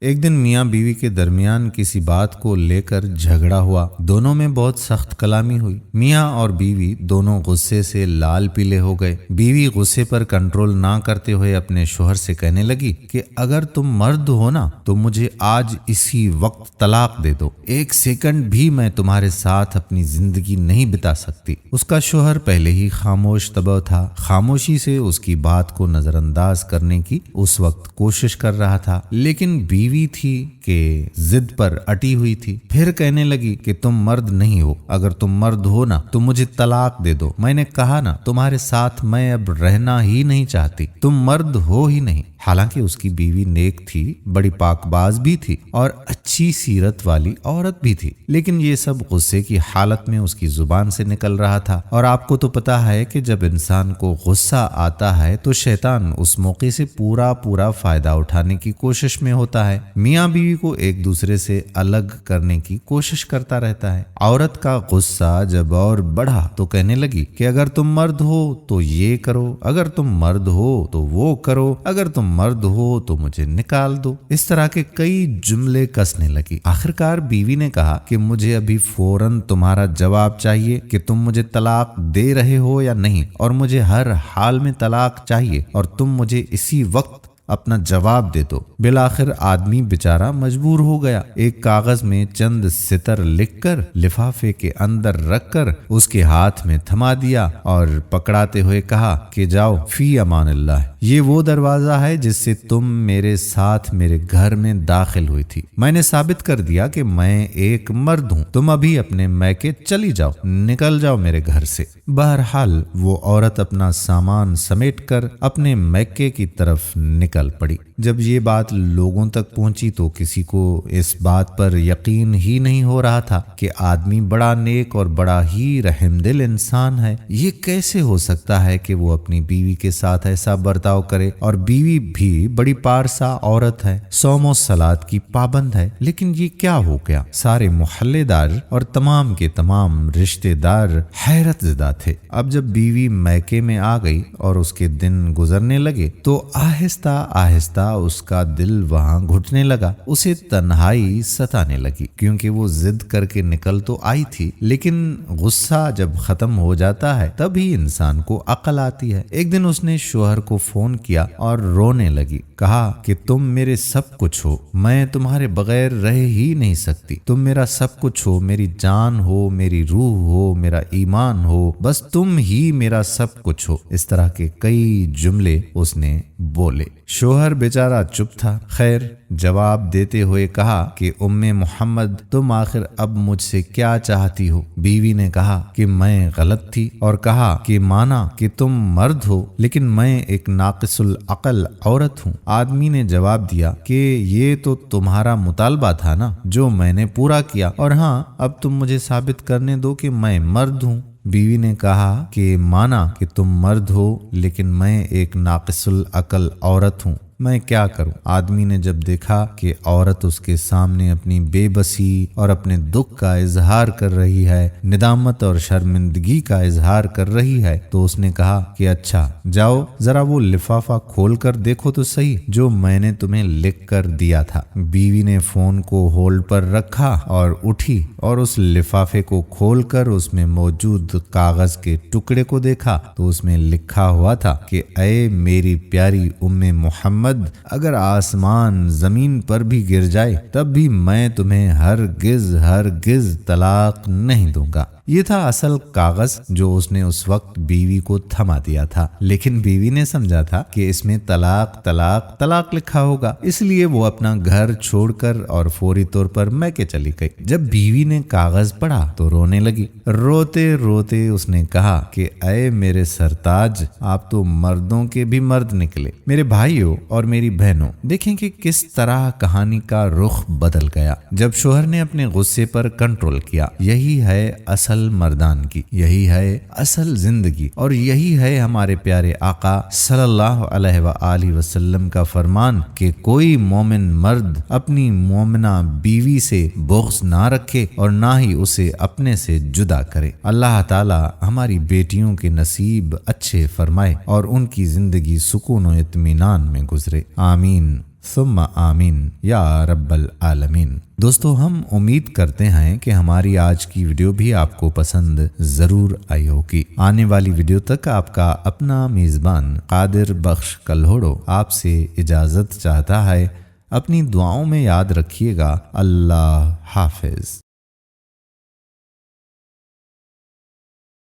ایک دن میاں بیوی کے درمیان کسی بات کو لے کر جھگڑا ہوا۔ دونوں میں بہت سخت کلامی ہوئی۔ میاں اور بیوی دونوں غصے سے لال پیلے ہو گئے۔ بیوی غصے پر کنٹرول نہ کرتے ہوئے اپنے شوہر سے کہنے لگی کہ اگر تم مرد ہو نا تو مجھے آج اسی وقت طلاق دے دو، 1 سیکنڈ بھی میں تمہارے ساتھ اپنی زندگی نہیں بتا سکتی۔ اس کا شوہر پہلے ہی خاموش طبع تھا، خاموشی سے اس کی بات کو نظر انداز کرنے کی اس وقت کوشش کر رہا تھا، لیکن بیوی تھی کہ ضد پر اٹی ہوئی تھی۔ پھر کہنے لگی کہ تم مرد نہیں ہو، اگر تم مرد ہو نا تو مجھے طلاق دے دو، میں نے کہا نا تمہارے ساتھ میں اب رہنا ہی نہیں چاہتی، تم مرد ہو ہی نہیں۔ حالانکہ اس کی بیوی نیک تھی، بڑی پاک باز بھی تھی اور اچھی سیرت والی عورت بھی تھی، لیکن یہ سب غصے کی حالت میں اس کی زبان سے نکل رہا تھا۔ اور آپ کو تو پتا ہے کہ جب انسان کو غصہ آتا ہے تو شیطان اس موقع سے پورا فائدہ اٹھانے کی کوشش میں ہوتا ہے۔ میاں بیوی کو ایک دوسرے سے الگ کرنے کی کوشش کرتا رہتا ہے۔ عورت کا غصہ جب اور بڑھا تو کہنے لگی کہ اگر تم مرد ہو تو یہ کرو، اگر تم مرد ہو تو وہ کرو، اگر تم مرد ہو تو مجھے نکال دو۔ اس طرح کے کئی جملے کسنے لگی۔ آخرکار بیوی نے کہا کہ مجھے ابھی فوراً تمہارا جواب چاہیے کہ تم مجھے طلاق دے رہے ہو یا نہیں، اور مجھے ہر حال میں طلاق چاہیے، اور تم مجھے اسی وقت اپنا جواب دے دو۔ بالآخر آدمی بیچارہ مجبور ہو گیا۔ ایک کاغذ میں چند سطر لکھ کر لفافے کے اندر رکھ کر اس کے ہاتھ میں تھما دیا اور پکڑاتے ہوئے کہا کہ جاؤ فی امان اللہ، یہ وہ دروازہ ہے جس سے تم میرے ساتھ میرے گھر میں داخل ہوئی تھی۔ میں نے ثابت کر دیا کہ میں ایک مرد ہوں، تم ابھی اپنے میکے چلی جاؤ، نکل جاؤ میرے گھر سے۔ بہرحال وہ عورت اپنا سامان سمیٹ کر اپنے میکے کی طرف نکل پڑی۔ جب یہ بات لوگوں تک پہنچی تو کسی کو اس بات پر یقین ہی نہیں ہو رہا تھا کہ آدمی بڑا نیک اور بڑا ہی رحم دل انسان ہے۔ یہ کیسے ہو سکتا ہے کہ وہ اپنی بیوی کے ساتھ ایسا برتاؤ کرے، اور بیوی بھی بڑی پارسا عورت ہے، صوم و صلات کی پابند ہے، لیکن یہ کیا ہو گیا؟ سارے محلے دار اور تمام کے تمام رشتے دار حیرت زدہ تھے۔ اب جب بیوی میکے میں آ گئی اور اس کے دن گزرنے لگے تو آہستہ آہستہ اس کا دل وہاں گھٹنے لگا، اسے تنہائی ستانے لگی، کیونکہ وہ ضد کر کے نکل تو آئی تھی، لیکن غصہ جب ختم ہو جاتا ہے تبھی انسان کو عقل آتی ہے۔ ایک دن اس نے شوہر کو فون کیا اور رونے لگی، کہا کہ تم میرے سب کچھ ہو، میں تمہارے بغیر رہ ہی نہیں سکتی، تم میرا سب کچھ ہو، میری جان ہو، میری روح ہو، میرا ایمان ہو، بس تم ہی میرا سب کچھ ہو۔ اس طرح کے کئی جملے اس نے بولے۔ شوہر بیچارہ چپ تھا۔ خیر، جواب دیتے ہوئے کہا کہ ام محمد تم آخر اب مجھ سے کیا چاہتی ہو؟ بیوی نے کہا کہ میں غلط تھی، اور کہا کہ مانا کہ تم مرد ہو لیکن میں ایک ناقص العقل عورت ہوں۔ آدمی نے جواب دیا کہ یہ تو تمہارا مطالبہ تھا نا، جو میں نے پورا کیا، اور ہاں اب تم مجھے ثابت کرنے دو کہ میں مرد ہوں۔ بیوی نے کہا کہ مانا کہ تم مرد ہو لیکن میں ایک ناقص العقل عورت ہوں، میں کیا کروں؟ آدمی نے جب دیکھا کہ عورت اس کے سامنے اپنی بے بسی اور اپنے دکھ کا اظہار کر رہی ہے، ندامت اور شرمندگی کا اظہار کر رہی ہے، تو اس نے کہا کہ اچھا جاؤ ذرا وہ لفافہ کھول کر دیکھو تو صحیح جو میں نے تمہیں لکھ کر دیا تھا۔ بیوی نے فون کو ہولڈ پر رکھا اور اٹھی اور اس لفافے کو کھول کر اس میں موجود کاغذ کے ٹکڑے کو دیکھا تو اس میں لکھا ہوا تھا کہ اے میری پیاری ام محمد، اگر آسمان زمین پر بھی گر جائے تب بھی میں تمہیں ہرگز طلاق نہیں دوں گا۔ یہ تھا اصل کاغذ جو اس نے اس وقت بیوی کو تھما دیا تھا، لیکن بیوی نے سمجھا تھا کہ اس میں طلاق لکھا ہوگا، اس لیے وہ اپنا گھر چھوڑ کر اور فوری طور پر میکے چلی گئی۔ جب بیوی نے کاغذ پڑھا تو رونے لگی۔ روتے روتے اس نے کہا کہ اے میرے سرتاج، آپ تو مردوں کے بھی مرد نکلے۔ میرے بھائیوں اور میری بہنوں، دیکھیں کہ کس طرح کہانی کا رخ بدل گیا جب شوہر نے اپنے غصے پر کنٹرول کیا۔ یہی ہے اصل مردان کی، یہی ہے اصل زندگی، اور یہی ہے ہمارے پیارے آقا صلی اللہ علیہ وآلہ وسلم کا فرمان کہ کوئی مومن مرد اپنی مومنہ بیوی سے بغض نہ رکھے اور نہ ہی اسے اپنے سے جدا کرے۔ اللہ تعالی ہماری بیٹیوں کے نصیب اچھے فرمائے اور ان کی زندگی سکون و اطمینان میں گزرے، آمین ثم آمین یا رب العالمین۔ دوستو ہم امید کرتے ہیں کہ ہماری آج کی ویڈیو بھی آپ کو پسند ضرور آئی ہوگی۔ آنے والی ویڈیو تک آپ کا اپنا میزبان قادر بخش کلہوڑو آپ سے اجازت چاہتا ہے۔ اپنی دعاؤں میں یاد رکھیے گا۔ اللہ حافظ۔